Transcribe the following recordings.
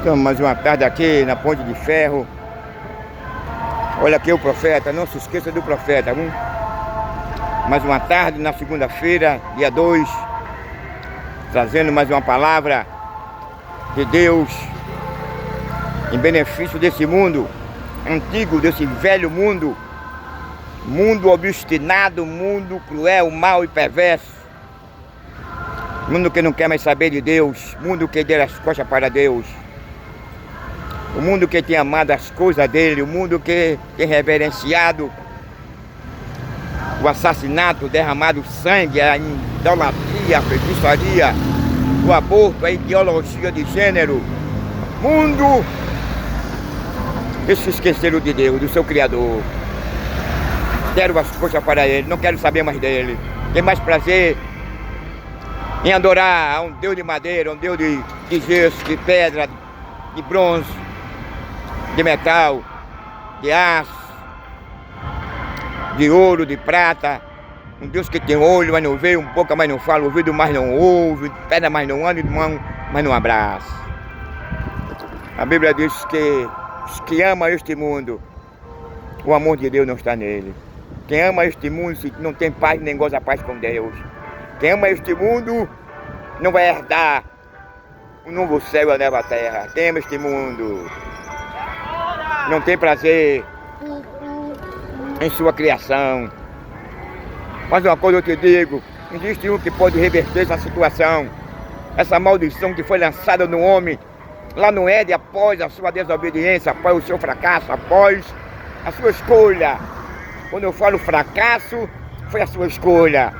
Então, mais uma tarde aqui na Ponte de Ferro. Olha aqui o profeta, não se esqueça do profeta, viu? Mais uma tarde na segunda-feira, dia 2, trazendo mais uma palavra de Deus em benefício desse mundo antigo, desse velho mundo, mundo obstinado, mundo cruel, mau e perverso, mundo que não quer mais saber de Deus, mundo que deu as costas para Deus, o mundo que tem amado as coisas dele, o mundo que tem reverenciado o assassinato, o derramado sangue, a idolatria, a feitiçaria, o aborto, a ideologia de gênero. Mundo que se esqueceram de Deus, do seu Criador. Deram as coisas para ele, não quero saber mais dele. Tem mais prazer em adorar a um Deus de madeira, um Deus de gesso, de pedra, de bronze, de metal, de aço, de ouro, de prata. Um Deus que tem olho, mas não vê, boca, mas não fala, ouvido, mas não ouve, perna, mas não anda, mão, mas não abraça. A Bíblia diz que os que amam este mundo, o amor de Deus não está nele. Quem ama este mundo não tem paz nem goza paz com Deus. Quem ama este mundo não vai herdar o novo céu e a nova terra. Quem ama este mundo não tem prazer em sua criação. Mas uma coisa eu te digo, existe um que pode reverter essa situação, essa maldição que foi lançada no homem lá no Éden após a sua desobediência, após o seu fracasso, após a sua escolha. Quando eu falo fracasso, foi a sua escolha,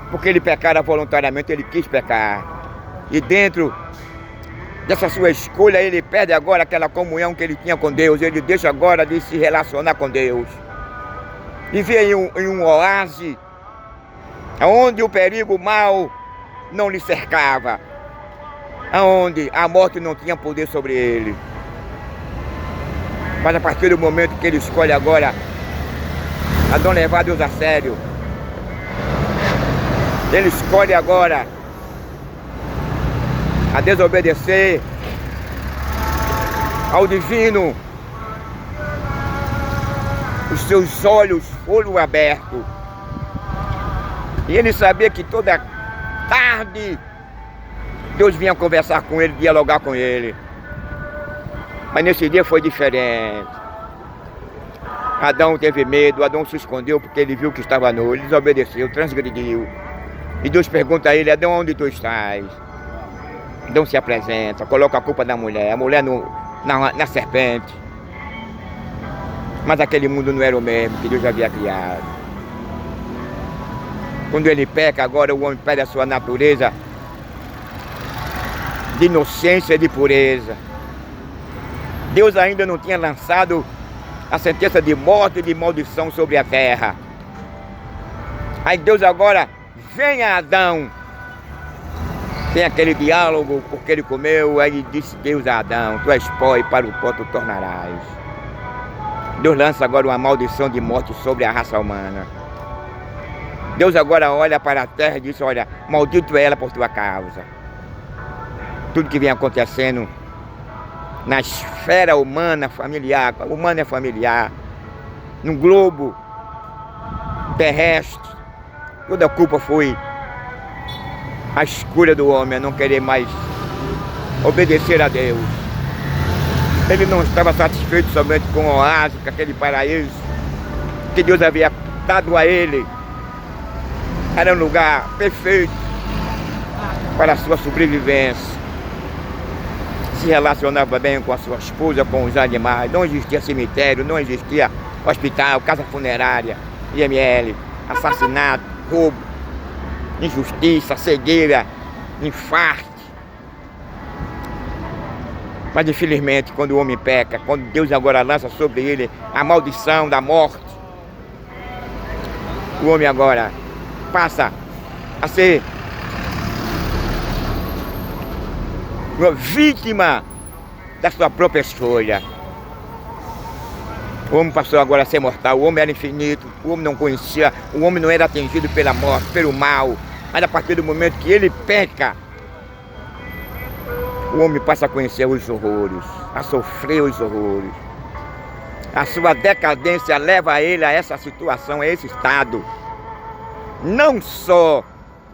porque ele pecara voluntariamente, ele quis pecar, e dentro dessa sua escolha ele perde agora aquela comunhão que ele tinha com Deus, ele deixa agora de se relacionar com Deus. Vivia em um oásis, onde o perigo mal não lhe cercava, onde a morte não tinha poder sobre ele. Mas a partir do momento que ele escolhe agora a não levar Deus a sério, ele escolhe agora a desobedecer ao divino, os seus olhos foram abertos, e ele sabia que toda tarde Deus vinha conversar com ele, dialogar com ele. Mas nesse dia foi diferente. Adão teve medo, Adão se escondeu porque ele viu que estava nu, ele desobedeceu, transgrediu. E Deus pergunta a ele: Adão, onde tu estás? Adão se apresenta, coloca a culpa da mulher, a mulher na serpente. Mas aquele mundo não era o mesmo que Deus havia criado. Quando ele peca, agora o homem perde a sua natureza de inocência e de pureza. Deus ainda não tinha lançado a sentença de morte e de maldição sobre a terra. Aí Deus agora vem a Adão. Tem aquele diálogo, porque ele comeu, aí disse Deus a Adão: tu és pó e para o pó tu tornarás. Deus lança agora uma maldição de morte sobre a raça humana. Deus agora olha para a terra e diz: olha, maldito é ela por tua causa. Tudo que vem acontecendo na esfera humana, familiar, humana é familiar, no globo terrestre, toda a culpa foi a escolha do homem a não querer mais obedecer a Deus. Ele não estava satisfeito somente com o oásis, com aquele paraíso que Deus havia dado a ele. Era um lugar perfeito para a sua sobrevivência. Se relacionava bem com a sua esposa, com os animais. Não existia cemitério, não existia hospital, casa funerária, IML, assassinato, roubo, injustiça, cegueira, infarto. Mas infelizmente, quando o homem peca, quando Deus agora lança sobre ele a maldição da morte, o homem agora passa a ser uma vítima da sua própria escolha. O homem passou agora a ser mortal, o homem era infinito, o homem não conhecia, o homem não era atingido pela morte, pelo mal. Mas a partir do momento que ele peca, o homem passa a conhecer os horrores, a sofrer os horrores. A sua decadência leva ele a essa situação, a esse estado. Não só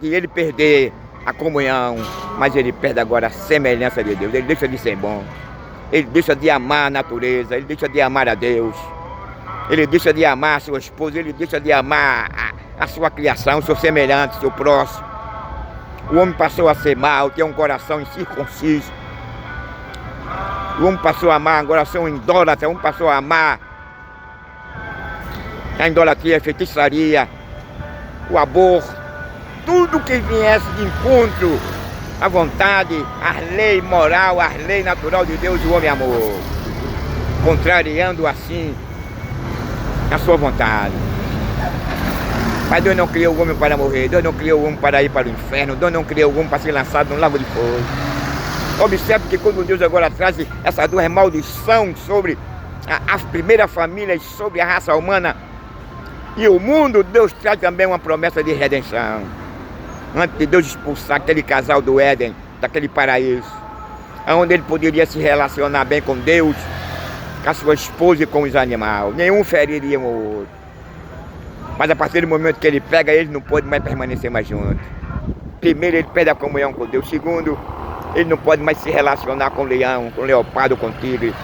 de ele perder a comunhão, mas ele perde agora a semelhança de Deus. Ele deixa de ser bom. Ele deixa de amar a natureza, ele deixa de amar a Deus. Ele deixa de amar a sua esposa, ele deixa de amar a sua criação, o seu semelhante, o seu próximo. O homem passou a ser mau, ter um coração incircunciso. O homem passou a amar um coração idólatra, o homem passou a amar a idolatria, a feitiçaria, o aborto, tudo que viesse de encontro à vontade, à lei moral, à lei natural de Deus, o homem amou, contrariando assim a sua vontade. Mas Deus não criou o homem para morrer, Deus não criou o homem para ir para o inferno, Deus não criou o homem para ser lançado num lago de fogo. Observe que quando Deus agora traz essa duas maldição sobre as primeiras famílias, sobre a raça humana e o mundo, Deus traz também uma promessa de redenção. Antes de Deus expulsar aquele casal do Éden, daquele paraíso, onde ele poderia se relacionar bem com Deus, com a sua esposa e com os animais. Nenhum feriria o outro. Mas a partir do momento que ele pega, ele não pode mais permanecer mais junto. Primeiro, ele perde a comunhão com Deus. Segundo, ele não pode mais se relacionar com o leão, com o leopardo, com o tigre.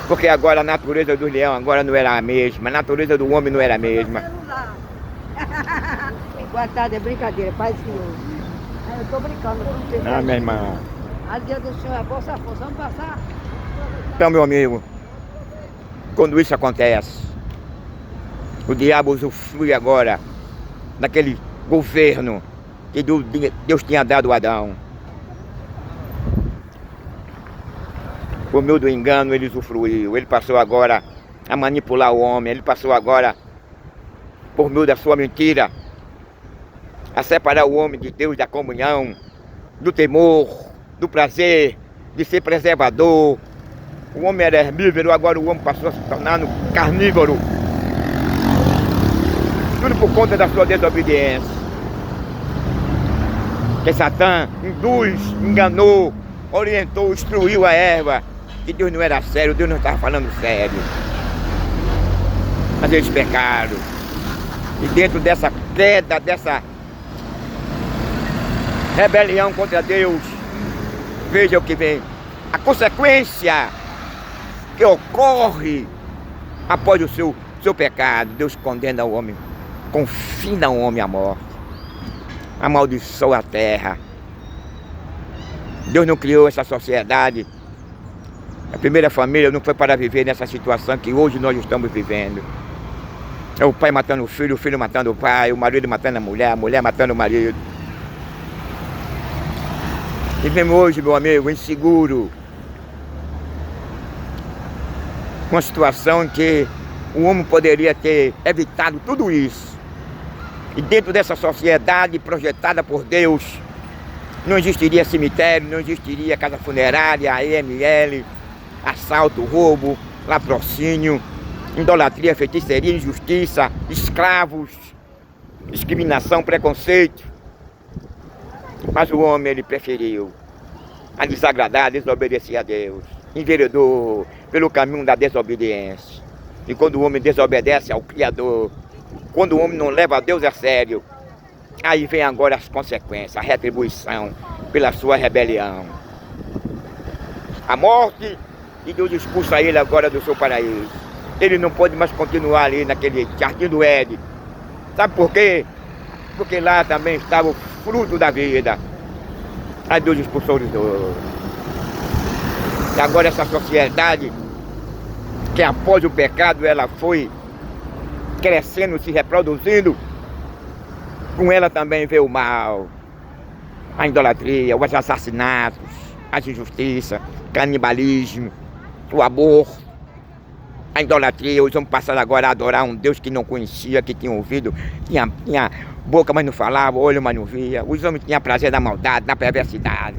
Porque agora a natureza do leão agora não era a mesma, a natureza do homem não era a mesma. Boa tarde, é brincadeira, paz e Senhor. Eu tô brincando, Não, minha irmã. A dia do Senhor é bolsa força, vamos passar? Então, meu amigo, quando isso acontece, o diabo usufrui agora daquele governo que Deus tinha dado a Adão. Por meio do engano ele usufruiu, ele passou agora a manipular o homem, ele passou agora, por meio da sua mentira, a separar o homem de Deus, da comunhão, do temor, do prazer, de ser preservador. O homem era herbívoro, agora o homem passou a se tornar carnívoro. Tudo por conta da sua desobediência. Que Satã induz, enganou, orientou, instruiu a erva. Que Deus não era sério, Deus não estava falando sério. Mas eles pecaram. E dentro dessa queda, dessa rebelião contra Deus, veja o que vem. A consequência que ocorre após o seu pecado. Deus condena o homem, confina o homem à morte, amaldiçoa a terra. Deus não criou essa sociedade, a primeira família não foi para viver nessa situação que hoje nós estamos vivendo. É o pai matando o filho matando o pai, o marido matando a mulher matando o marido. Vivemos hoje, meu amigo, inseguro. Uma situação em que o homem poderia ter evitado tudo isso. E dentro dessa sociedade projetada por Deus, não existiria cemitério, não existiria casa funerária, AML, assalto, roubo, latrocínio, idolatria, feitiçaria, injustiça, escravos, discriminação, preconceito. Mas o homem, ele preferiu a desagradar, a desobedecer a Deus, enveredou pelo caminho da desobediência. E quando o homem desobedece ao Criador, quando o homem não leva a Deus a sério, aí vem agora as consequências, a retribuição pela sua rebelião. A morte, e Deus expulsa ele agora do seu paraíso. Ele não pode mais continuar ali naquele jardim do Éden. Sabe por quê? Porque lá também estava o fruto da vida. Aí Deus expulsou os dois. E agora essa sociedade, que após o pecado ela foi crescendo, se reproduzindo, com ela também veio o mal, a idolatria, os assassinatos, as injustiças, canibalismo, o aborto, a idolatria. Os homens passaram agora a adorar um Deus que não conhecia, que tinha ouvido, tinha boca, mas não falava, olho, mas não via. Os homens tinham prazer na maldade, na perversidade.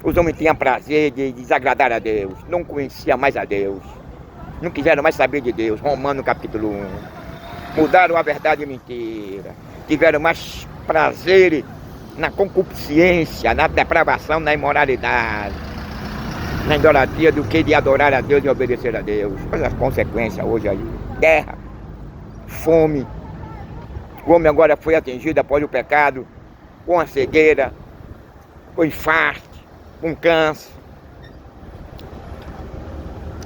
Os homens tinham prazer de desagradar a Deus, não conheciam mais a Deus, não quiseram mais saber de Deus. Romanos capítulo 1. Mudaram a verdade e mentira. Tiveram mais prazer na concupiscência, na depravação, na imoralidade, na idolatria, do que de adorar a Deus e obedecer a Deus. Olha as consequências hoje aí: guerra, fome. O homem agora foi atingido após o pecado com a cegueira, com infarto, com câncer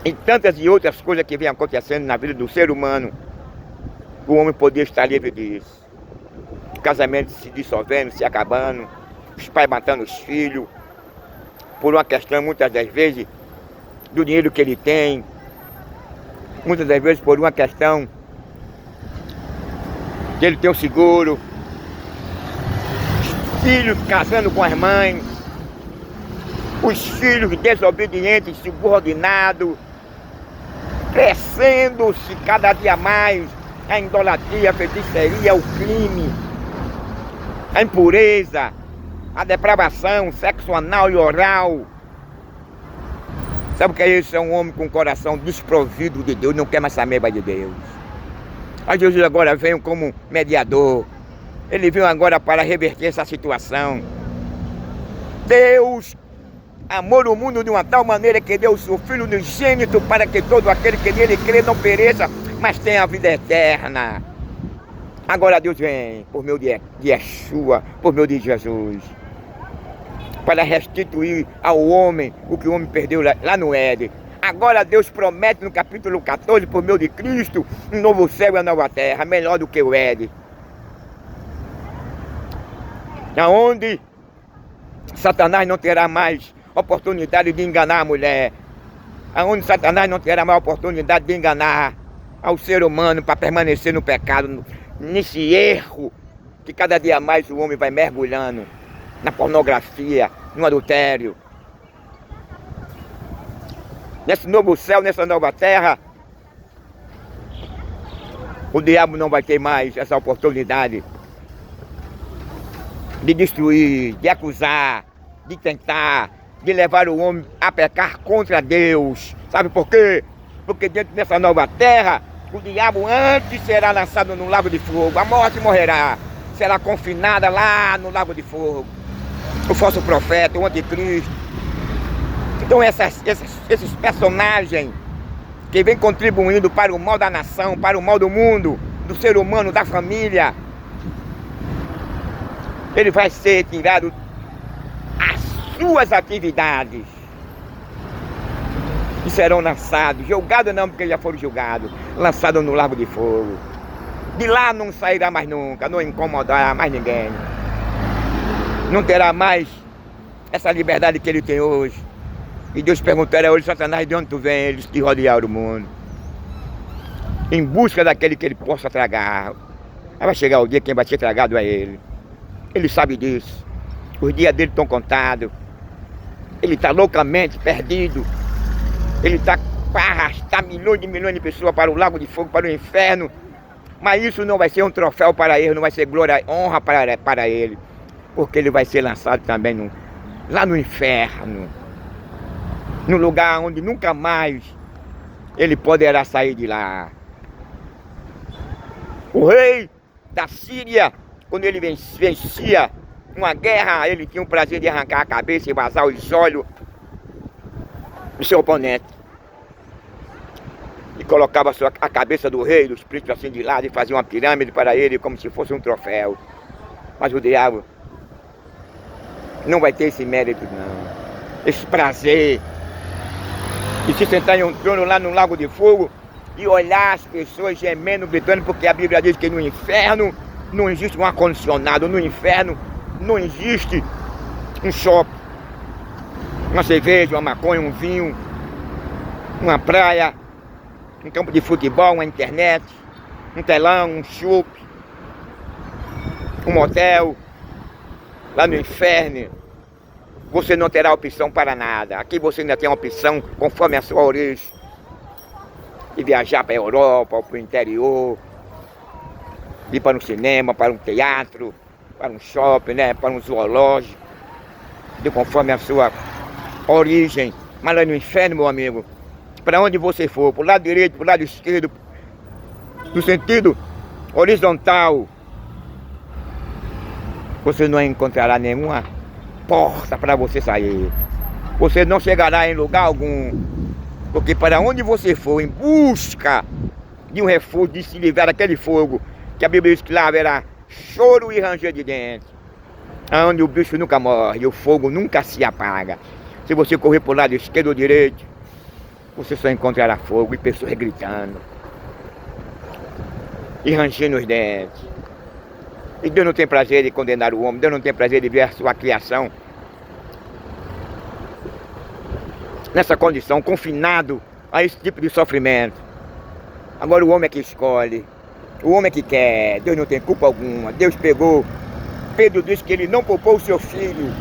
e tantas e outras coisas que vêm acontecendo na vida do ser humano. O homem poderia estar livre disso. Casamentos se dissolvendo, se acabando, os pais matando os filhos, por uma questão, muitas das vezes, do dinheiro que ele tem, muitas das vezes por uma questão de ele ter um seguro, os filhos casando com as mães, os filhos desobedientes, subordinados, crescendo-se cada dia mais a idolatria, a feitiçaria, o crime, a impureza, a depravação, sexo anal e oral. Sabe o que é isso? É um homem com o coração desprovido de Deus, não quer mais saber mais de Deus. Mas Jesus agora veio como mediador. Ele veio agora para reverter essa situação. Deus amou o mundo de uma tal maneira que deu o seu Filho unigênito para que todo aquele que nele crê não pereça, mas tenha a vida eterna. Agora Deus vem por meio de Yeshua, por meio de Jesus, para restituir ao homem o que o homem perdeu lá no Éden. Agora Deus promete no capítulo 14, por meio de Cristo, um novo céu e uma nova terra, melhor do que o Éden. Aonde Satanás não terá mais oportunidade de enganar a mulher. Aonde Satanás não terá mais oportunidade de enganar ao ser humano para permanecer no pecado, nesse erro que cada dia mais o homem vai mergulhando na pornografia, no adultério. Nesse novo céu, nessa nova terra, o diabo não vai ter mais essa oportunidade de destruir, de acusar, de tentar, de levar o homem a pecar contra Deus. Sabe por quê? Porque dentro dessa nova terra, o diabo antes será lançado no lago de fogo. A morte morrerá, será confinada lá no lago de fogo. O falso profeta, o anticristo. Então esses personagens que vêm contribuindo para o mal da nação, para o mal do mundo, do ser humano, da família, ele vai ser tirado as suas atividades e serão lançados, julgados não, porque já foram julgados, lançados no lago de fogo. De lá não sairá mais nunca, não incomodará mais ninguém. Não terá mais essa liberdade que ele tem hoje. E Deus perguntará hoje: Satanás, de onde tu vem? Eles que rodearam o mundo, em busca daquele que ele possa tragar. Aí vai chegar o dia que quem vai ser tragado é ele. Ele sabe disso. Os dias dele estão contados. Ele está loucamente perdido. Ele está para arrastar milhões de pessoas para o lago de fogo, para o inferno. Mas isso não vai ser um troféu para ele, não vai ser glória, honra para ele. Porque ele vai ser lançado também lá no inferno. No lugar onde nunca mais ele poderá sair de lá. O rei da Síria, quando ele vencia uma guerra, ele tinha o prazer de arrancar a cabeça e vazar os olhos do seu oponente. E colocava a cabeça do rei, do espírito assim de lado, e fazia uma pirâmide para ele, como se fosse um troféu. Mas o diabo não vai ter esse mérito não, esse prazer de se sentar em um trono lá no lago de fogo e olhar as pessoas gemendo, gritando, porque a Bíblia diz que no inferno não existe um ar-condicionado, no inferno não existe um shopping, uma cerveja, uma maconha, um vinho, uma praia, um campo de futebol, uma internet, um telão, um chope, um motel. Lá no inferno você não terá opção para nada. Aqui você ainda tem uma opção conforme a sua origem, de viajar para a Europa, para o interior, de ir para um cinema, para um teatro, para um shopping, né? Para um zoológico, de conforme a sua origem. Mas lá no inferno, meu amigo, para onde você for, para o lado direito, para o lado esquerdo, no sentido horizontal, você não encontrará nenhuma porta para você sair. Você não chegará em lugar algum, porque para onde você for em busca de um refúgio, de se livrar daquele fogo, que a Bíblia diz que lá haverá choro e ranger de dentes, onde o bicho nunca morre e o fogo nunca se apaga. Se você correr para o lado esquerdo ou direito, você só encontrará fogo e pessoas gritando e rangendo os dentes. E Deus não tem prazer de condenar o homem, Deus não tem prazer de ver a sua criação nessa condição, confinado a esse tipo de sofrimento. Agora o homem é que escolhe, o homem é que quer, Deus não tem culpa alguma. Deus pegou, Pedro disse que ele não poupou o seu filho,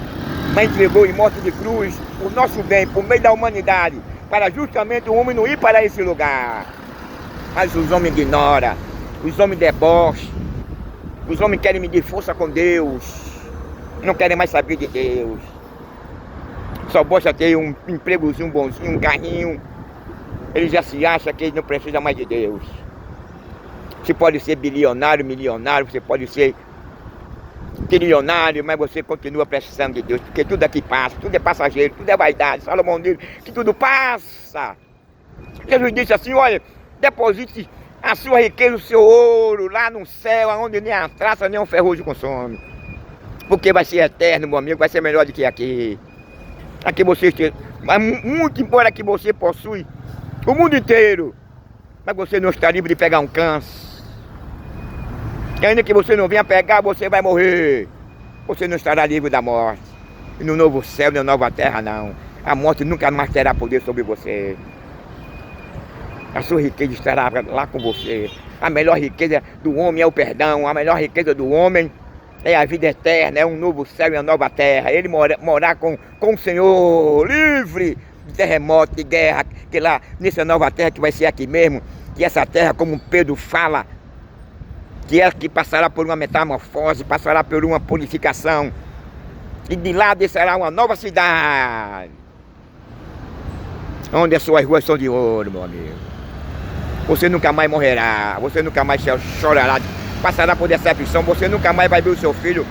mas entregou em morte de cruz o nosso bem, por meio da humanidade, para justamente o homem não ir para esse lugar. Mas os homens ignoram, os homens debocham, os homens querem medir força com Deus, não querem mais saber de Deus. Só basta ter um empregozinho bonzinho, um carrinho, ele já se acha que ele não precisa mais de Deus. Você pode ser bilionário, milionário, você pode ser trilionário, mas você continua precisando de Deus, porque tudo aqui passa, tudo é passageiro, tudo é vaidade. Salomão diz que tudo passa. Jesus disse assim, olha, deposite a sua riqueza, o seu ouro, lá no céu, onde nem a traça, nem um ferrugem consome. Porque vai ser eterno, meu amigo, vai ser melhor do que aqui. Aqui você esteja, mas muito embora que você possui o mundo inteiro, mas você não está livre de pegar um câncer. E ainda que você não venha pegar, você vai morrer. Você não estará livre da morte. E no novo céu, na nova terra, não. A morte nunca mais terá poder sobre você. A sua riqueza estará lá com você. A melhor riqueza do homem é o perdão. A melhor riqueza do homem é a vida eterna, é um novo céu e uma nova terra. Ele morar com o Senhor, livre de terremoto, de guerra, que lá nessa nova terra que vai ser aqui mesmo, que essa terra, como Pedro fala, que é que passará por uma metamorfose, passará por uma purificação, e de lá descerá uma nova cidade, onde as suas ruas são de ouro, meu amigo. Você nunca mais morrerá, você nunca mais chorará, passará por decepção, você nunca mais vai ver o seu filho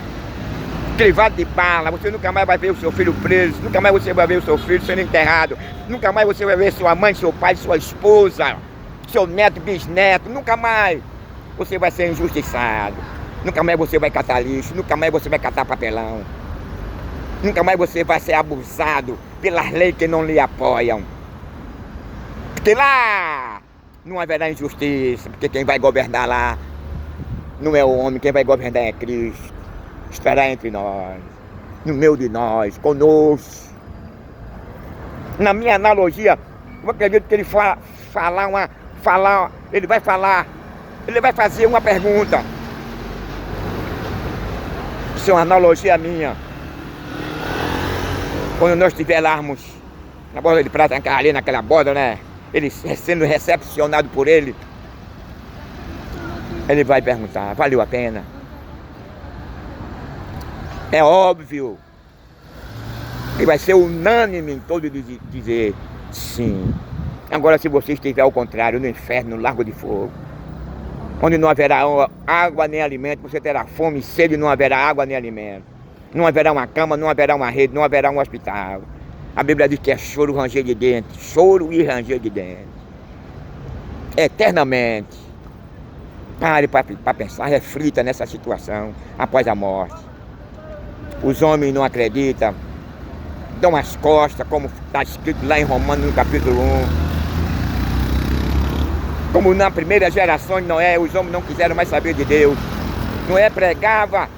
crivado de bala, você nunca mais vai ver o seu filho preso, nunca mais você vai ver o seu filho sendo enterrado, nunca mais você vai ver sua mãe, seu pai, sua esposa, seu neto, bisneto, nunca mais você vai ser injustiçado, nunca mais você vai catar lixo, nunca mais você vai catar papelão, nunca mais você vai ser abusado pelas leis que não lhe apoiam, porque lá não haverá injustiça, porque quem vai governar lá não é o homem, quem vai governar é Cristo. Estará entre nós, no meio de nós, conosco. Na minha analogia, eu acredito que ele ele vai fazer uma pergunta. Isso é uma analogia minha. Quando nós estivermos na borda de prata, ali naquela borda, né? Ele sendo recepcionado por ele, ele vai perguntar, valeu a pena? É óbvio que vai ser unânime em todos dizer sim. Agora, se você estiver ao contrário, no inferno, no lago de fogo, onde não haverá água nem alimento, você terá fome e sede, não haverá água nem alimento. Não haverá uma cama, não haverá uma rede, não haverá um hospital. A Bíblia diz que é choro, ranger de dentes, choro e ranger de dentes. Eternamente. Pare para pensar, reflita nessa situação após a morte. Os homens não acreditam, dão as costas, como está escrito lá em Romanos, no capítulo 1. Como na primeira geração de Noé, os homens não quiseram mais saber de Deus. Noé pregava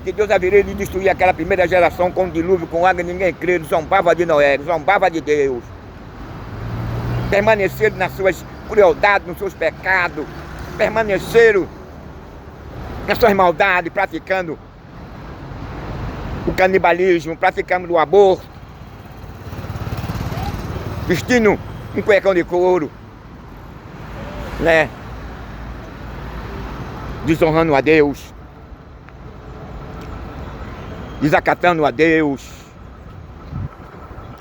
que Deus haveria de destruir aquela primeira geração com dilúvio, com água, ninguém creu, zombava de Noé, zombava de Deus. Permaneceram nas suas crueldades, nos seus pecados, permaneceram nas suas maldades, praticando o canibalismo, praticando o aborto, vestindo um cuecão de couro, né? Desonrando a Deus, desacatando a Deus,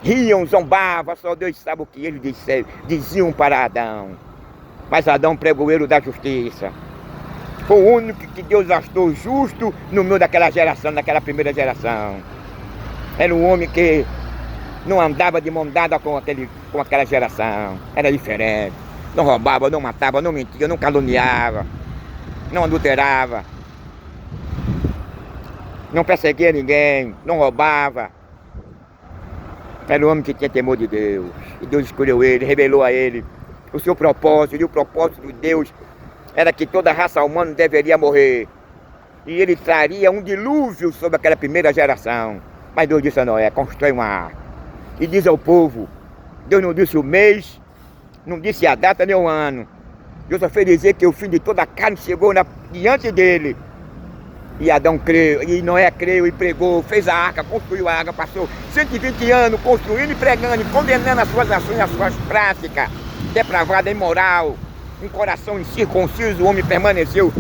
riam, zombavam, só Deus sabe o que eles diziam para Adão. Mas Adão, pregoeiro da justiça, Foi o único que Deus achou justo no meio daquela geração, daquela primeira geração. Era um homem que não andava de mão dada com aquela geração. Era diferente. Não roubava, não matava, não mentia, não caluniava, não adulterava, não perseguia ninguém, não roubava. Era um homem que tinha temor de Deus. E Deus escolheu ele, revelou a ele o seu propósito. E o propósito de Deus era que toda a raça humana deveria morrer. E ele traria um dilúvio sobre aquela primeira geração. Mas Deus disse a Noé, constrói uma arca. E diz ao povo, Deus não disse o mês, não disse a data nem o ano. Deus só fez dizer que o fim de toda a carne chegou diante dele. E Adão creu, e Noé creu e pregou, fez a arca, construiu a arca, passou 120 anos construindo e pregando, e condenando as suas ações, as suas práticas, depravada, imoral, um coração incircunciso, o homem permaneceu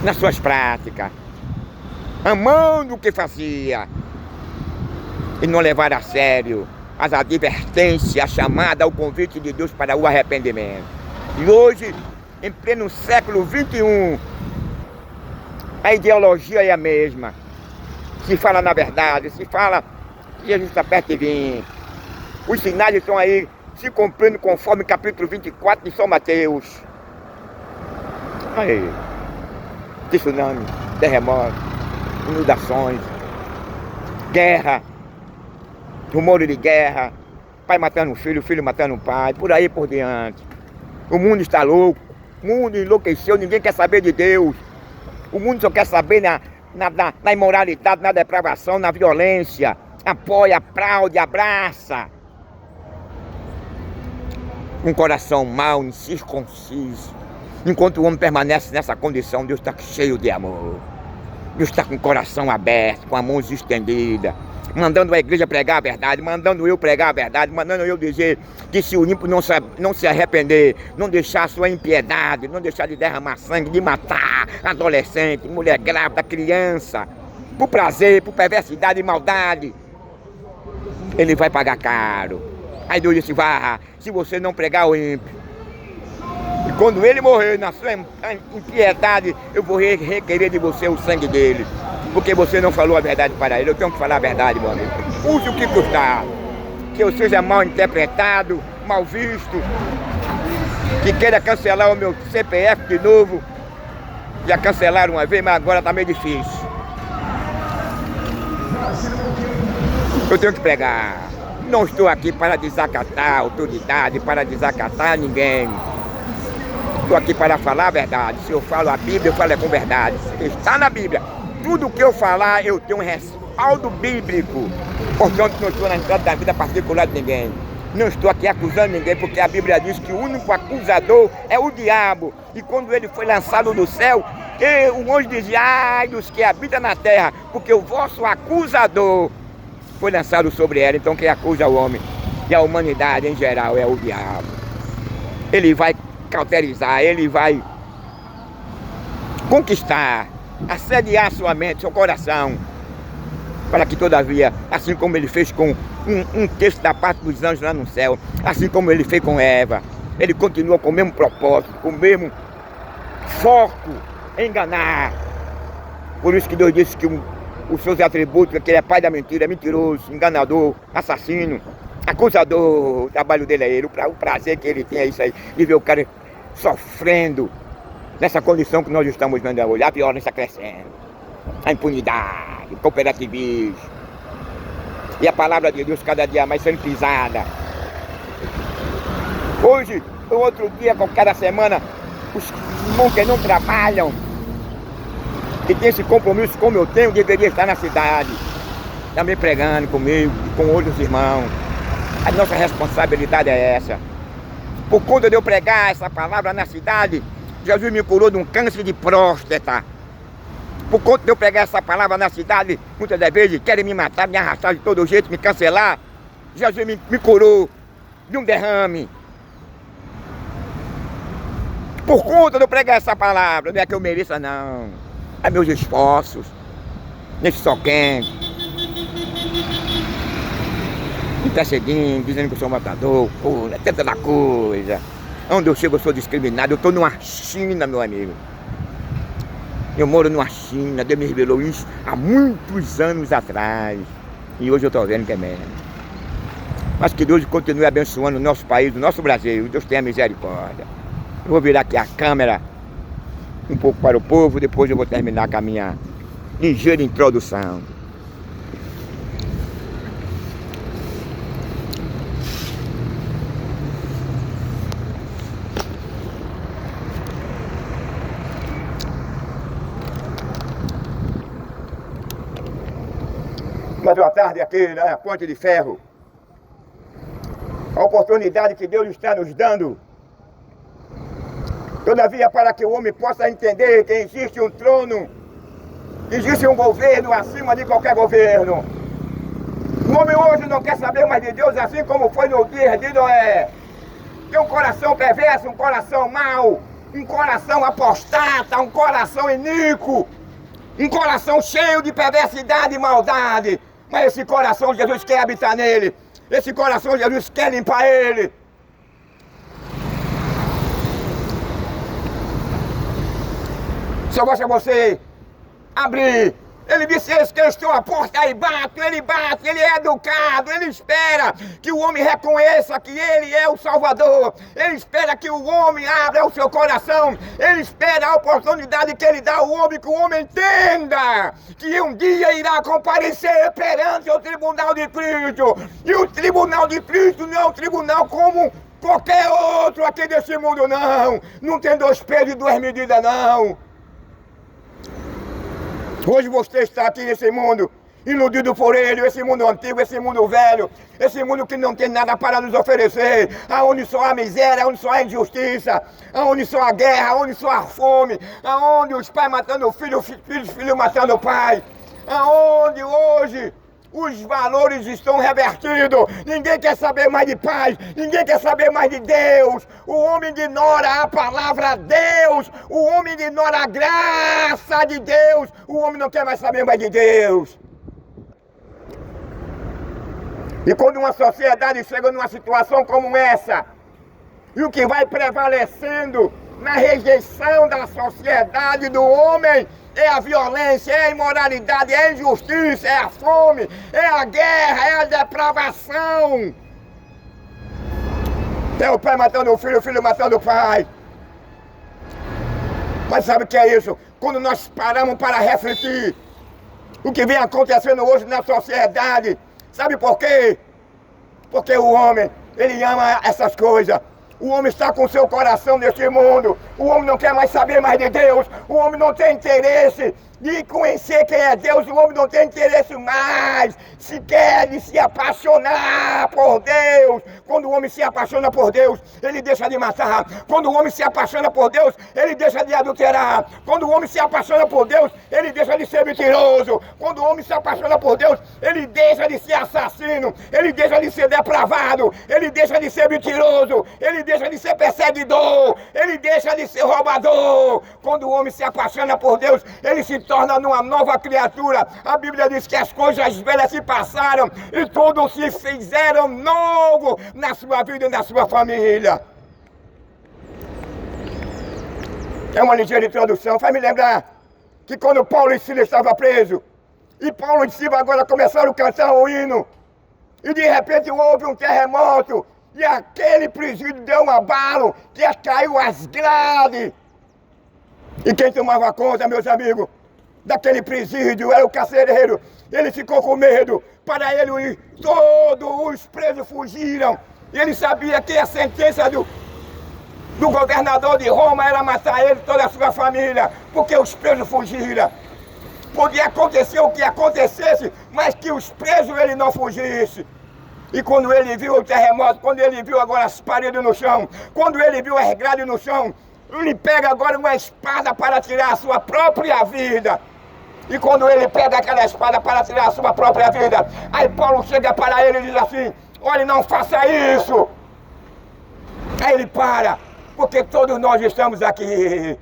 nas suas práticas, amando o que fazia, e não levar a sério as advertências, a chamada, o convite de Deus para o arrependimento. E hoje, em pleno século 21, a ideologia é a mesma. Se fala na verdade, se fala que Jesus está perto de vir. Os sinais estão aí se cumprindo conforme capítulo 24 de São Mateus. Aí, tsunami, terremoto, inundações, guerra, rumores de guerra, pai matando um filho, filho matando um pai, por aí por diante. O mundo está louco, o mundo enlouqueceu, ninguém quer saber de Deus. O mundo só quer saber na imoralidade, na depravação, na violência. Apoia, aplaude, abraça. Um coração mau, incircunciso. Enquanto o homem permanece nessa condição, Deus está cheio de amor. Deus está com o coração aberto, com a mão estendida, mandando a igreja pregar a verdade, mandando eu pregar a verdade, mandando eu dizer que se o ímpio não se arrepender, não deixar a sua impiedade, não deixar de derramar sangue, de matar adolescente, mulher grávida, criança, por prazer, por perversidade e maldade, ele vai pagar caro. Aí Deus disse, vá, se você não pregar o ímpio, e quando ele morrer na sua impiedade, eu vou requerer de você o sangue dele. Porque você não falou a verdade para ele. Eu tenho que falar a verdade, meu amigo. Use o que custar. Que eu seja mal interpretado, mal visto, que queira cancelar o meu CPF de novo. Já cancelaram uma vez, mas agora está meio difícil. Eu tenho que pregar. Não estou aqui para desacatar a autoridade, para desacatar ninguém. Estou aqui para falar a verdade. Se eu falo a Bíblia, eu falo com verdade. Está na Bíblia. Tudo que eu falar, eu tenho um respaldo bíblico. Portanto, não estou na entrada da vida particular de ninguém. Não estou aqui acusando ninguém, porque a Bíblia diz que o único acusador é o diabo. E quando ele foi lançado do céu, o anjo dizia, ai dos que habitam na terra, porque o vosso acusador foi lançado sobre ela. Então quem acusa o homem e a humanidade em geral é o diabo. Ele vai cauterizar, ele vai conquistar, assediar sua mente, seu coração, para que todavia, assim como ele fez com um texto da parte dos anjos lá no céu, assim como ele fez com Eva, ele continua com o mesmo propósito, com o mesmo foco em enganar. Por isso que Deus disse que os seus atributos, que ele é pai da mentira, é mentiroso, enganador, assassino, acusador. O trabalho dele é ele, o prazer que ele tem é isso aí, de ver o cara sofrendo nessa condição que nós estamos vendo hoje, a violência crescendo, a impunidade, o cooperativismo, e a palavra de Deus cada dia mais sendo pisada. Hoje, o outro dia, com cada semana, os irmãos que não trabalham, que tem esse compromisso como eu tenho, deveria estar na cidade, também pregando comigo e com outros irmãos. A nossa responsabilidade é essa. Por conta de eu pregar essa palavra na cidade, Jesus me curou de um câncer de próstata. Por conta de eu pregar essa palavra na cidade, muitas das vezes querem me matar, me arrastar de todo jeito, me cancelar. Jesus me curou de um derrame. Por conta de eu pregar essa palavra, não é que eu mereça não. É meus esforços, nesse sol quente, me perseguindo, dizendo que eu sou matador, pula, tenta da coisa. Onde eu chego eu sou discriminado. Eu estou numa China, meu amigo. Eu moro numa China. Deus me revelou isso há muitos anos atrás. E hoje eu estou vendo que é mesmo. Mas que Deus continue abençoando o nosso país, o nosso Brasil. Deus tenha misericórdia. Eu vou virar aqui a câmera um pouco para o povo. Depois eu vou terminar com a minha ligeira introdução. Mas boa tarde aqui na Ponte de Ferro. A oportunidade que Deus está nos dando. Todavia, para que o homem possa entender que existe um trono, existe um governo acima de qualquer governo. O homem hoje não quer saber mais de Deus, assim como foi no dia de Noé. Tem um coração perverso, um coração mau, um coração apostata, um coração iníquo, um coração cheio de perversidade e maldade. Mas esse coração Jesus quer habitar nele. Esse coração Jesus quer limpar ele. Só basta você abrir. Ele disse, eis que eu estou à porta e bato, ele é educado, ele espera que o homem reconheça que ele é o Salvador, ele espera que o homem abra o seu coração, ele espera a oportunidade que ele dá ao homem, que o homem entenda que um dia irá comparecer perante o tribunal de Cristo, e o tribunal de Cristo não é um tribunal como qualquer outro aqui desse mundo, não tem dois pesos e duas medidas, não. Hoje você está aqui nesse mundo, iludido por ele, esse mundo antigo, esse mundo velho, esse mundo que não tem nada para nos oferecer, aonde só há miséria, aonde só há injustiça, aonde só há guerra, aonde só há fome, aonde os pais matando o filho, filho matando o pai, aonde hoje os valores estão revertidos, ninguém quer saber mais de paz, ninguém quer saber mais de Deus, o homem ignora a palavra Deus, o homem ignora a graça de Deus, o homem não quer mais saber mais de Deus. E quando uma sociedade chega numa situação como essa, e o que vai prevalecendo na rejeição da sociedade do homem, é a violência, é a imoralidade, é a injustiça, é a fome, é a guerra, é a depravação. É o pai matando o filho matando o pai. Mas sabe o que é isso? Quando nós paramos para refletir o que vem acontecendo hoje na sociedade, sabe por quê? Porque o homem, ele ama essas coisas. O homem está com seu coração neste mundo. O homem não quer mais saber mais de Deus. O homem não tem interesse de conhecer quem é Deus. O homem não tem interesse mais sequer de se apaixonar por Deus. Quando o homem se apaixona por Deus, ele deixa de matar. Quando o homem se apaixona por Deus, ele deixa de adulterar. Quando o homem se apaixona por Deus, ele deixa de ser mentiroso. Quando o homem se apaixona por Deus, ele deixa de ser assassino. Ele deixa de ser depravado. Ele deixa de ser mentiroso. Ele deixa de ser perseguidor. Ele deixa de ser roubador. Quando o homem se apaixona por Deus, ele se torna numa nova criatura. A Bíblia diz que as coisas velhas se passaram e tudo se fizeram novo na sua vida e na sua família. É uma ligeira introdução. Faz me lembrar que quando Paulo e Silas estavam presos, e Paulo e Silas agora começaram a cantar o hino, e de repente houve um terremoto, e aquele presídio deu um abalo, que caiu as grades. E quem tomava conta, meus amigos, daquele presídio era o carcereiro. Ele ficou com medo. Para ele, todos os presos fugiram. Ele sabia que a sentença do governador de Roma era matar ele e toda a sua família, porque os presos fugiram. Podia acontecer o que acontecesse, mas que os presos ele não fugisse. E quando ele viu o terremoto, quando ele viu agora as paredes no chão, quando ele viu as grades no chão, ele pega agora uma espada para tirar a sua própria vida. E quando ele pega aquela espada para tirar a sua própria vida, aí Paulo chega para ele e diz assim: olha, não faça isso. Aí ele para, porque todos nós estamos aqui.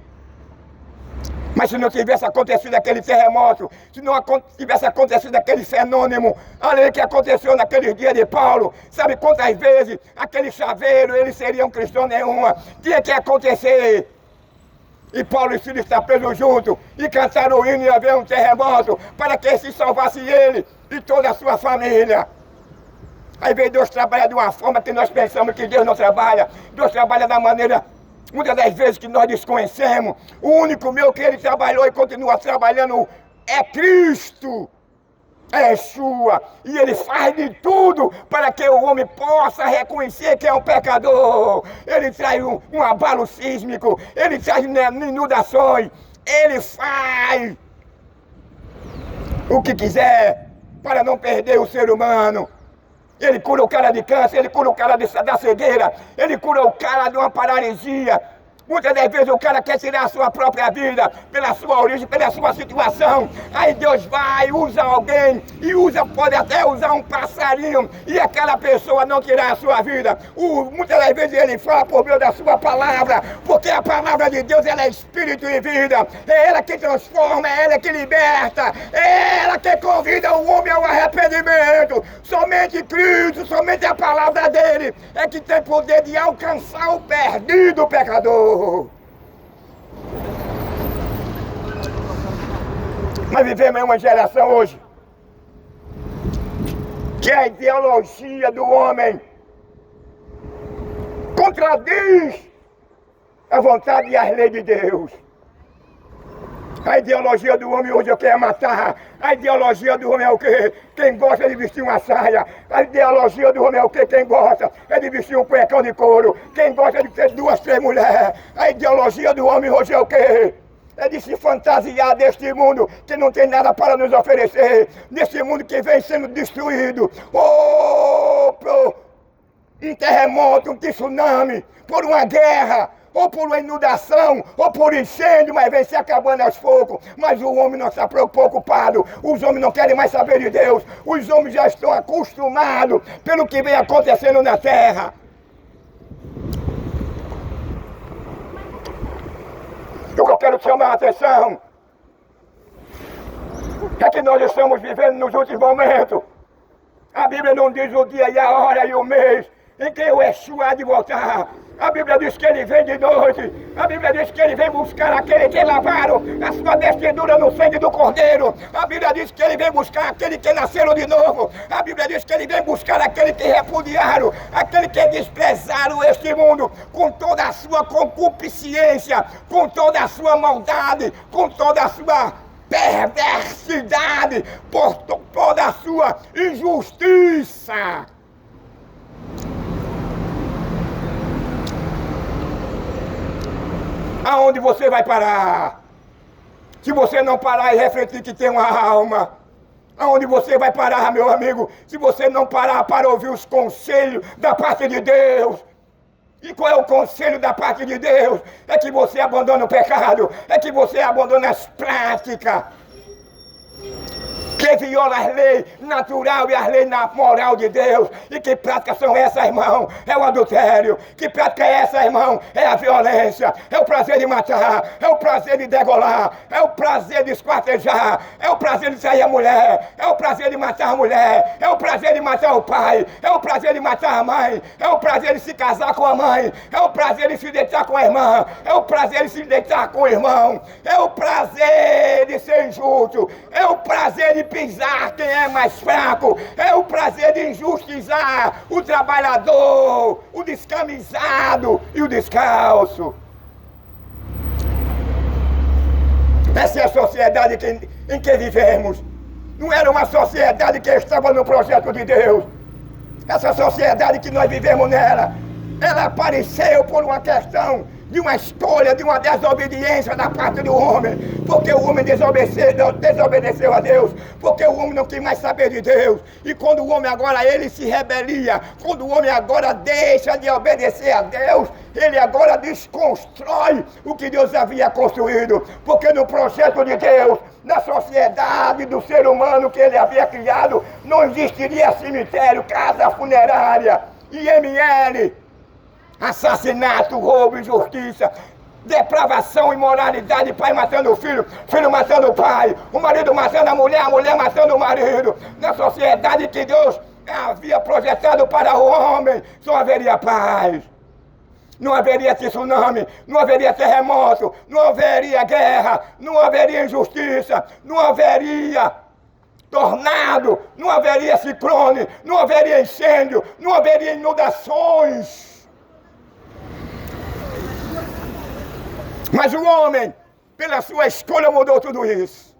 Mas se não tivesse acontecido aquele terremoto, se não tivesse acontecido aquele fenômeno, além que aconteceu naqueles dias de Paulo, sabe quantas vezes aquele chaveiro, eles seriam cristão nenhuma, tinha que acontecer. E Paulo e Silas estavam presos juntos, e cantaram o hino e haver um terremoto, para que se salvasse ele e toda a sua família. Aí veio Deus trabalhar de uma forma que nós pensamos que Deus não trabalha. Deus trabalha da maneira, muitas das vezes, que nós desconhecemos. O único meu que ele trabalhou e continua trabalhando é Cristo. É Yeshua. E ele faz de tudo para que o homem possa reconhecer que é um pecador. Ele traz um abalo sísmico, ele traz inundações, ele faz o que quiser para não perder o ser humano. Ele cura o cara de câncer, ele cura o cara da cegueira, ele cura o cara de uma paralisia. Muitas das vezes o cara quer tirar a sua própria vida, pela sua origem, pela sua situação. Aí Deus vai, usa alguém, e pode até usar um passarinho, e aquela pessoa não tirar a sua vida. Muitas das vezes ele fala por meio da sua palavra, porque a palavra de Deus, ela é espírito e vida. É ela que transforma, é ela que liberta, é ela que convida o homem ao arrependimento. Somente Cristo, somente a palavra dele é que tem poder de alcançar o perdido pecador. Mas vivemos em uma geração hoje que a ideologia do homem contradiz a vontade e as leis de Deus. A ideologia do homem hoje é quer matar. A ideologia do homem é o quê? Quem gosta de vestir uma saia. A ideologia do homem é o quê? Quem gosta é de vestir um cuecão de couro. Quem gosta de ter 2, 3 mulheres. A ideologia do homem hoje é o quê? É de se fantasiar deste mundo que não tem nada para nos oferecer. Deste mundo que vem sendo destruído. Por um terremoto, um tsunami, por uma guerra, ou por uma inundação, ou por incêndio, mas vem se acabando aos poucos. Mas o homem não está preocupado, os homens não querem mais saber de Deus, os homens já estão acostumados pelo que vem acontecendo na terra. O que eu quero chamar a atenção é que nós estamos vivendo nos últimos momentos. A Bíblia não diz o dia e a hora e o mês em que o Yeshua há de voltar. A Bíblia diz que ele vem de noite. A Bíblia diz que ele vem buscar aquele que lavaram a sua vestidura no sangue do Cordeiro. A Bíblia diz que ele vem buscar aquele que nasceram de novo. A Bíblia diz que ele vem buscar aquele que repudiaram, aquele que desprezaram este mundo com toda a sua concupiscência, com toda a sua maldade, com toda a sua perversidade, por toda a sua injustiça. Aonde você vai parar? Se você não parar e refletir que tem uma alma, aonde você vai parar, meu amigo? Se você não parar para ouvir os conselhos da parte de Deus. E qual é o conselho da parte de Deus? É que você abandone o pecado, é que você abandone as práticas que viola as leis natural e as leis moral de Deus. E que práticas são essas, irmão? É o adultério. Que prática é essa, irmão? É a violência, é o prazer de matar, é o prazer de degolar, é o prazer de esquartejar, é o prazer de sair a mulher, é o prazer de matar a mulher, é o prazer de matar o pai, é o prazer de matar a mãe, é o prazer de se casar com a mãe, é o prazer de se deitar com a irmã, é o prazer de se deitar com o irmão, é o prazer de ser injusto, é o prazer de pisar quem é mais fraco, é o prazer de injustiçar o trabalhador, o descamisado e o descalço. Essa é a sociedade em que vivemos. Não era uma sociedade que estava no projeto de Deus. Essa sociedade que nós vivemos nela, ela apareceu por uma questão de uma escolha, de uma desobediência da parte do homem, porque o homem desobedeceu a Deus, porque o homem não quis mais saber de Deus. E quando o homem agora ele se rebelia, quando o homem agora deixa de obedecer a Deus, ele agora desconstrói o que Deus havia construído, porque no projeto de Deus, na sociedade do ser humano que ele havia criado, não existiria cemitério, casa funerária, IML, assassinato, roubo, injustiça. Depravação, imoralidade, pai matando o filho, filho matando o pai, o marido matando a mulher matando o marido. Na sociedade que Deus havia projetado para o homem, só haveria paz. Não haveria tsunami, não haveria terremoto, não haveria guerra, não haveria injustiça, não haveria tornado, não haveria ciclone, não haveria incêndio, não haveria inundações. Mas o homem, pela sua escolha, mudou tudo isso.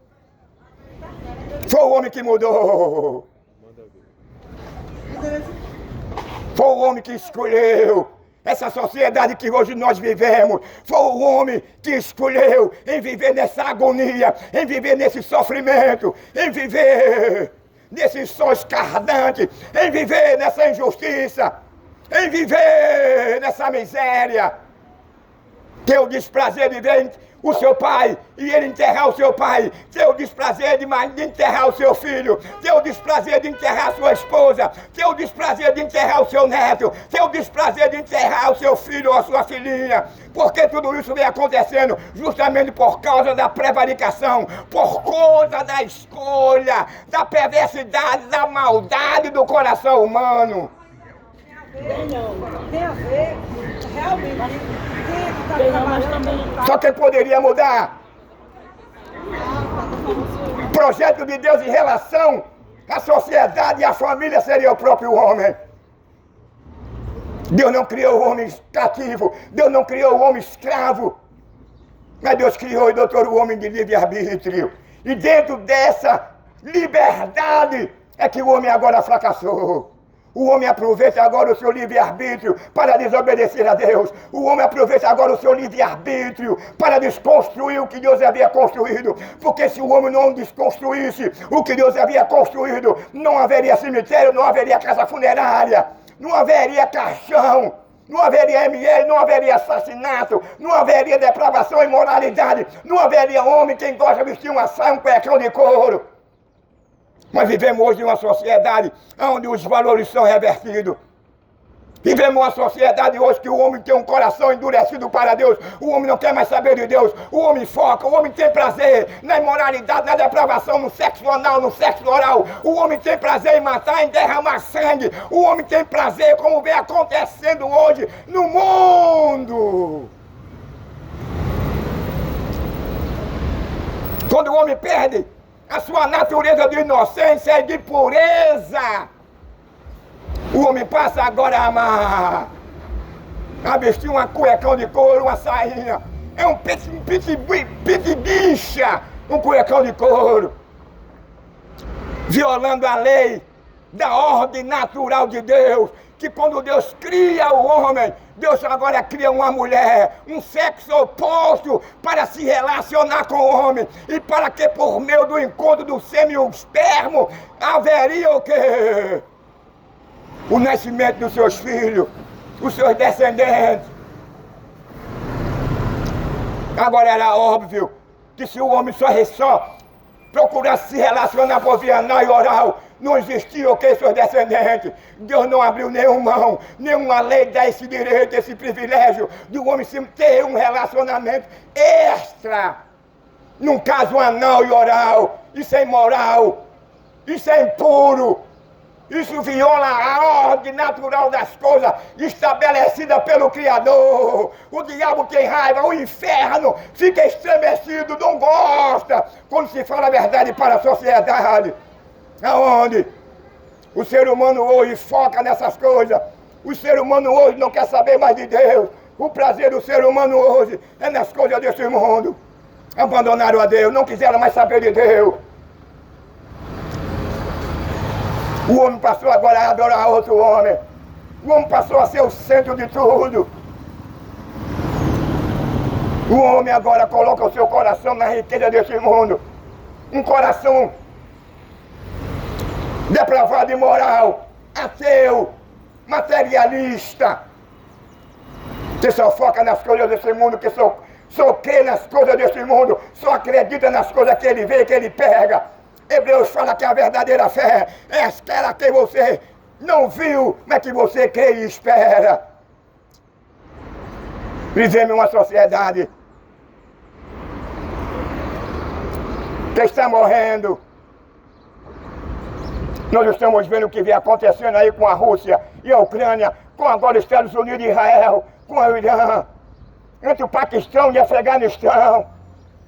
Foi o homem que mudou. Foi o homem que escolheu essa sociedade que hoje nós vivemos. Foi o homem que escolheu em viver nessa agonia, em viver nesse sofrimento, em viver nesse sol escardante, em viver nessa injustiça, em viver nessa miséria. Ter o desprazer de ver o seu pai e ele enterrar o seu pai, ter o desprazer de enterrar o seu filho, ter o desprazer de enterrar a sua esposa, ter o desprazer de enterrar o seu neto, ter o desprazer de enterrar o seu filho ou a sua filhinha. Porque tudo isso vem acontecendo justamente por causa da prevaricação, por causa da escolha, da perversidade, da maldade do coração humano. Tem a ver, realmente. Só quem poderia mudar o projeto de Deus em relação à sociedade e à família seria o próprio homem. Deus não criou o homem cativo, Deus não criou o homem escravo, mas Deus criou e dotou o homem de livre-arbítrio. E dentro dessa liberdade é que o homem agora fracassou. O homem aproveita agora o seu livre-arbítrio para desobedecer a Deus. O homem aproveita agora o seu livre-arbítrio para desconstruir o que Deus havia construído. Porque se o homem não desconstruísse o que Deus havia construído, não haveria cemitério, não haveria casa funerária, não haveria caixão, não haveria ML, não haveria assassinato, não haveria depravação e imoralidade, não haveria homem que gosta de vestir uma saia, um cuecão de couro. Mas vivemos hoje em uma sociedade onde os valores são revertidos. Vivemos uma sociedade hoje que o homem tem um coração endurecido para Deus. O homem não quer mais saber de Deus. O homem foca, o homem tem prazer na imoralidade, na depravação, no sexo anal, no sexo oral. O homem tem prazer em matar, em derramar sangue. O homem tem prazer, como vem acontecendo hoje no mundo. Quando o homem perde a sua natureza de inocência e de pureza, o homem passa agora a amar, a vestir uma cuecão de couro, uma sainha. É um pitibicha, um cuecão de couro, violando a lei da ordem natural de Deus, que quando Deus cria o homem, Deus agora cria uma mulher, um sexo oposto para se relacionar com o homem, e para que por meio do encontro do sêmen e o espermo haveria o quê? O nascimento dos seus filhos, os seus descendentes. Agora era óbvio que se o homem só procurasse se relacionar por via anal e oral, não existia o que seus descendentes. Deus não abriu nenhuma mão, nenhuma lei dá esse direito, esse privilégio de um homem ter um relacionamento extra. Num caso anal e oral, isso é imoral, isso é impuro. Isso viola a ordem natural das coisas estabelecida pelo Criador. O diabo tem raiva, o inferno fica estremecido, não gosta quando se fala a verdade para a sociedade. Aonde o ser humano hoje foca nessas coisas. O ser humano hoje não quer saber mais de Deus. O prazer do ser humano hoje é nas coisas deste mundo. Abandonaram a Deus, não quiseram mais saber de Deus. O homem passou agora a adorar outro homem. O homem passou a ser o centro de tudo. O homem agora coloca o seu coração na riqueza deste mundo. Um coração depravado e imoral, ateu, materialista, que só foca nas coisas desse mundo, que só crê nas coisas desse mundo, só acredita nas coisas que ele vê, que ele pega. Hebreus fala que a verdadeira fé é aquela que você não viu, mas que você crê e espera. Vivemos uma sociedade que está morrendo. Nós estamos vendo o que vem acontecendo aí com a Rússia e a Ucrânia, com agora os Estados Unidos e Israel, com o Irã, entre o Paquistão e o Afeganistão,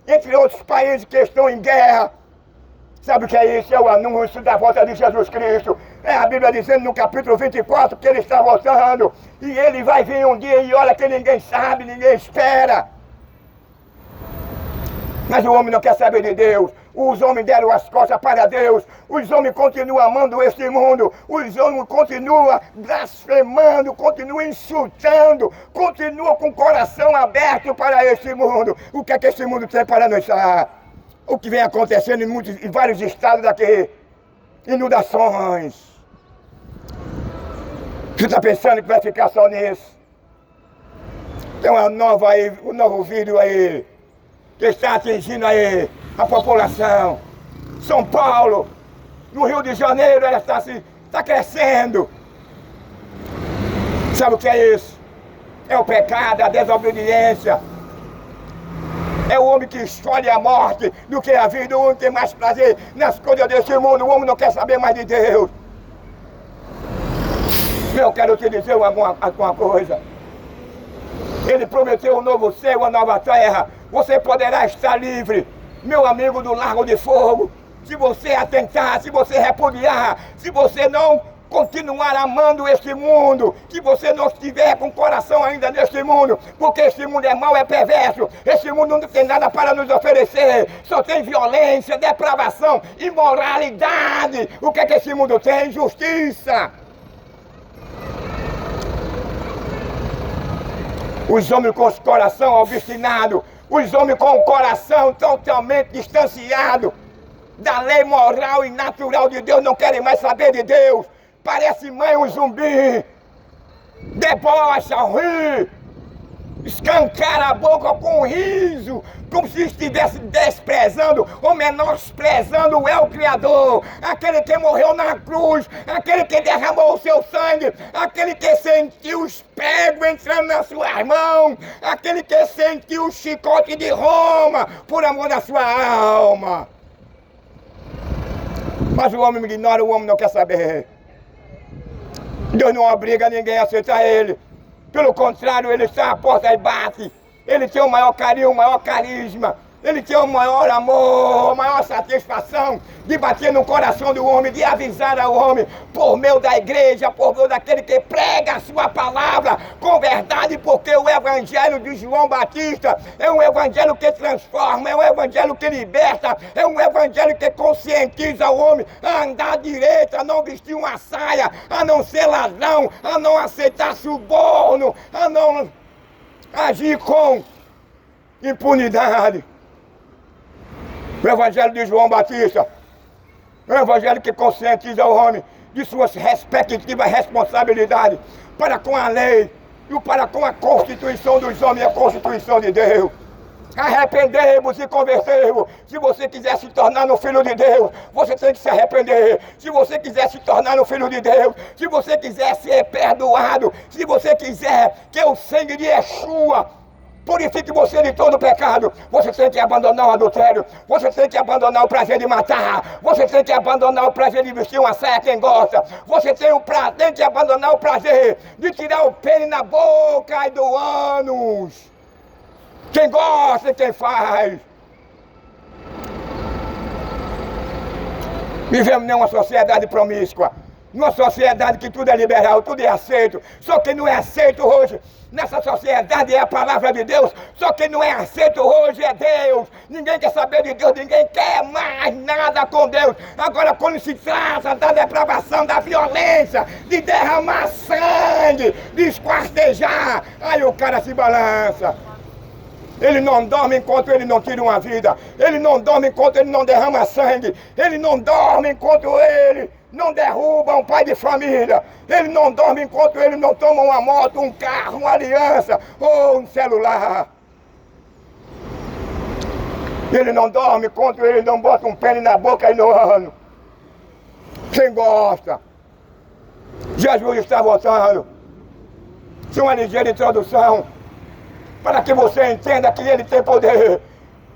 entre outros países que estão em guerra. Sabe o que é isso? É o anúncio da volta de Jesus Cristo. É a Bíblia dizendo no capítulo 24 que ele está voltando. E ele vai vir um dia e olha que ninguém sabe, ninguém espera. Mas o homem não quer saber de Deus. Os homens deram as costas para Deus. Os homens continuam amando este mundo. Os homens continuam blasfemando, continuam insultando, continuam com o coração aberto para este mundo. O que é que este mundo tem para nos dar? O que vem acontecendo em vários estados daqui. Inundações. Você está pensando que vai ficar só nisso? Tem um novo vídeo aí que está atingindo aí a população. São Paulo, no Rio de Janeiro, ela está crescendo. Sabe o que é isso? É o pecado, a desobediência. É o homem que escolhe a morte do que a vida. O homem tem mais prazer nas coisas desse mundo. O homem não quer saber mais de Deus. Eu quero te dizer alguma coisa. Ele prometeu um novo céu, uma nova terra. Você poderá estar livre, meu amigo do Lago de Fogo. Se você atentar, se você repudiar, se você não continuar amando este mundo, que você não estiver com o coração ainda neste mundo, porque este mundo é mau, é perverso, este mundo não tem nada para nos oferecer, só tem violência, depravação, imoralidade. O que é que esse mundo tem? Injustiça. Os homens com o coração obstinado, os homens com o coração totalmente distanciado da lei moral e natural de Deus, não querem mais saber de Deus. Parece mãe um zumbi, debocha, ri, escancara a boca com riso, como se estivesse desprezando ou menosprezando o Criador, aquele que morreu na cruz, aquele que derramou o seu sangue, aquele que sentiu os pregos entrando nas suas mãos, aquele que sentiu o chicote de Roma por amor da sua alma. Mas o homem me ignora, o homem não quer saber. Deus não obriga ninguém a aceitar ele. Pelo contrário, ele está à porta e bate. Ele tem o maior carinho, o maior carisma. Ele tem o maior amor, a maior satisfação de bater no coração do homem, de avisar ao homem, por meio da igreja, por meio daquele que prega a sua palavra com verdade, porque o evangelho de João Batista é um evangelho que transforma, é um evangelho que liberta, é um evangelho que conscientiza o homem a andar direito, a não vestir uma saia, a não ser ladrão, a não aceitar suborno, a não agir com impunidade. O evangelho de João Batista é um evangelho que conscientiza o homem de suas respectivas responsabilidades para com a lei e para com a constituição dos homens e a constituição de Deus. Arrependei-vos e convertei-vos. Se você quiser se tornar um filho de Deus, você tem que se arrepender. Se você quiser se tornar um filho de Deus, se você quiser ser perdoado, se você quiser que o sangue de Yeshua purifique você de todo pecado, você tem que abandonar o adultério, você tem que abandonar o prazer de matar, você tem que abandonar o prazer de vestir uma saia quem gosta, você tem que abandonar o prazer de tirar o pênis na boca e do ânus. Quem gosta e quem faz. Vivemos em uma sociedade promíscua, numa sociedade que tudo é liberal, tudo é aceito. Só que não é aceito hoje nessa sociedade é a palavra de Deus. Só que não é aceito hoje é Deus. Ninguém quer saber de Deus, ninguém quer mais nada com Deus. Agora quando se trata da depravação, da violência, de derramar sangue, de esquartejar, aí o cara se balança. Ele não dorme enquanto ele não tira uma vida. Ele não dorme enquanto ele não derrama sangue. Ele não dorme enquanto ele não derruba um pai de família. Ele não dorme enquanto ele não toma uma moto, um carro, uma aliança ou um celular. Ele não dorme enquanto ele não bota um pênis na boca e no ano. Quem gosta? Jesus está voltando. Uma ligeira introdução. para que você entenda que ele tem poder.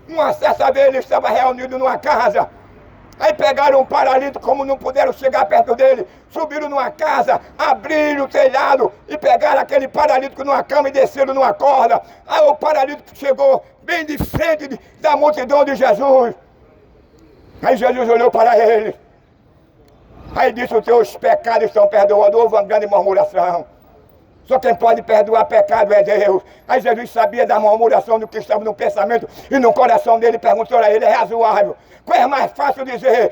Uma certa vez ele estava reunido numa casa. Aí pegaram um paralítico, como não puderam chegar perto dele, subiram numa casa, abriram o telhado e pegaram aquele paralítico numa cama e desceram numa corda. Aí o paralítico chegou bem de frente da multidão de Jesus. Aí Jesus olhou para ele. Aí disse: os teus pecados estão perdoados. Houve uma grande murmuração. Só quem pode perdoar pecado é Deus. Aí Jesus sabia da murmuração do que estava no pensamento e no coração dele, perguntou a ele: é razoável? Qual é mais fácil dizer?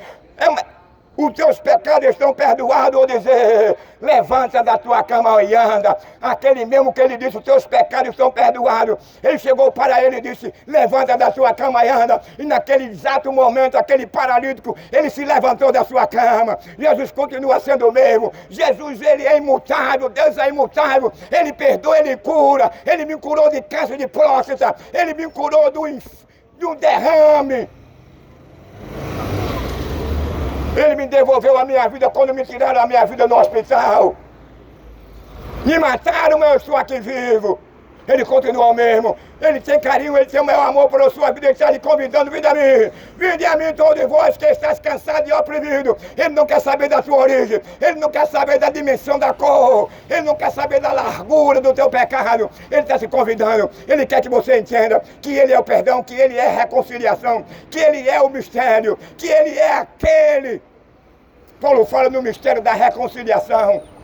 Os teus pecados estão perdoados, ou dizer: levanta da tua cama e anda? Aquele mesmo que ele disse: os teus pecados estão perdoados, ele chegou para ele e disse: levanta da tua cama e anda. E naquele exato momento, aquele paralítico, ele se levantou da sua cama. Jesus continua sendo o mesmo. Jesus, ele é imutável. Deus é imutável. Ele perdoa, ele cura. Ele me curou de câncer de próstata. Ele me curou de um derrame. Ele me devolveu a minha vida quando me tiraram a minha vida no hospital. Me mataram, mas eu estou aqui vivo. Ele continua o mesmo. Ele tem carinho, ele tem o meu amor pela sua vida. Ele está lhe convidando: vinde a mim. Vinde a mim, todos vós que estáis cansados e oprimidos. Ele não quer saber da tua origem. Ele não quer saber da dimensão da cor. Ele não quer saber da largura do teu pecado. Ele está te convidando. Ele quer que você entenda que ele é o perdão, que ele é a reconciliação, que ele é o mistério, que ele é aquele. Paulo fala no mistério da reconciliação.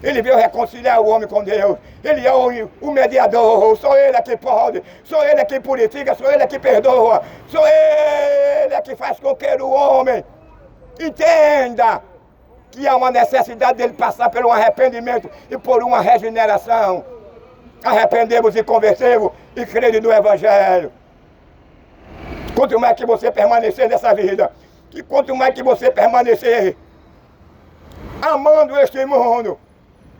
Ele veio reconciliar o homem com Deus. Ele é o mediador. Só ele é que pode. Só ele é que purifica. Só ele é que perdoa. Só ele é que faz com que o homem entenda que há uma necessidade dele passar por um arrependimento e por uma regeneração. Arrependemos e convertemos e crede no Evangelho. Quanto mais que você permanecer nessa vida, e quanto mais que você permanecer amando este mundo,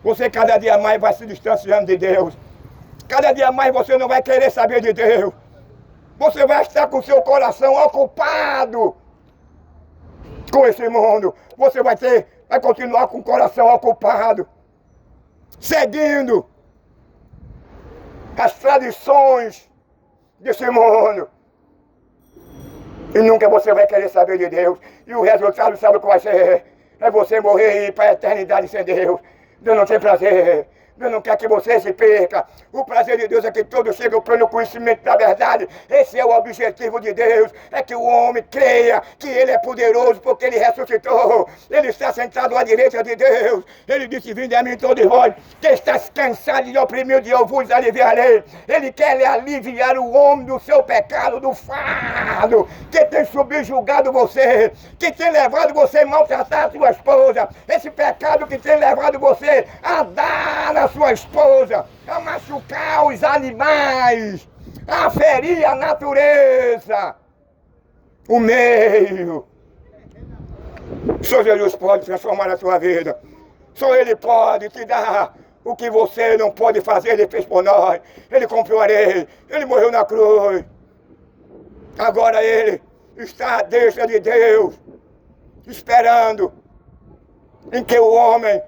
você cada dia mais vai se distanciando de Deus. Cada dia mais você não vai querer saber de Deus. Você vai estar com o seu coração ocupado com esse mundo. Você vai continuar com o coração ocupado, seguindo as tradições desse mundo. E nunca você vai querer saber de Deus. E o resultado, sabe o que vai ser? É você morrer e ir para a eternidade sem Deus. Deus não tem prazer. Deus não quer que você se perca. O prazer de Deus é que todos chegam ao pleno conhecimento da verdade. Esse é o objetivo de Deus. É que o homem creia que Ele é poderoso porque Ele ressuscitou. Ele está sentado à direita de Deus. Ele disse: vinde a mim todos vós que estáis cansados e oprimidos, e eu vos aliviarei. Ele quer aliviar o homem do seu pecado, do fardo que tem subjugado você, que tem levado você a maltratar a sua esposa. Esse pecado que tem levado você a dar a sua esposa, a machucar os animais, a ferir a natureza. O meio. Só Jesus pode transformar a sua vida. Só Ele pode te dar o que você não pode fazer. Ele fez por nós. Ele comprou areia. Ele morreu na cruz. Agora Ele está à destra de Deus, esperando em que o homem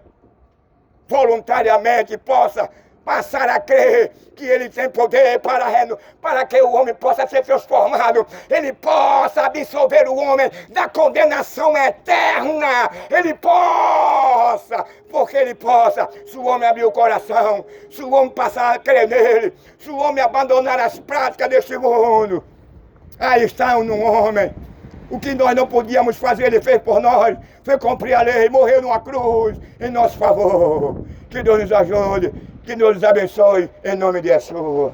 voluntariamente possa passar a crer que Ele tem poder para que o homem possa ser transformado, Ele possa absolver o homem da condenação eterna. Ele possa, porque Ele possa, se o homem abrir o coração, se o homem passar a crer nele, se o homem abandonar as práticas deste mundo. Aí está no homem. O que nós não podíamos fazer, Ele fez por nós. Foi cumprir a lei, morreu numa cruz em nosso favor. Que Deus nos ajude, que Deus nos abençoe, em nome de Jesus.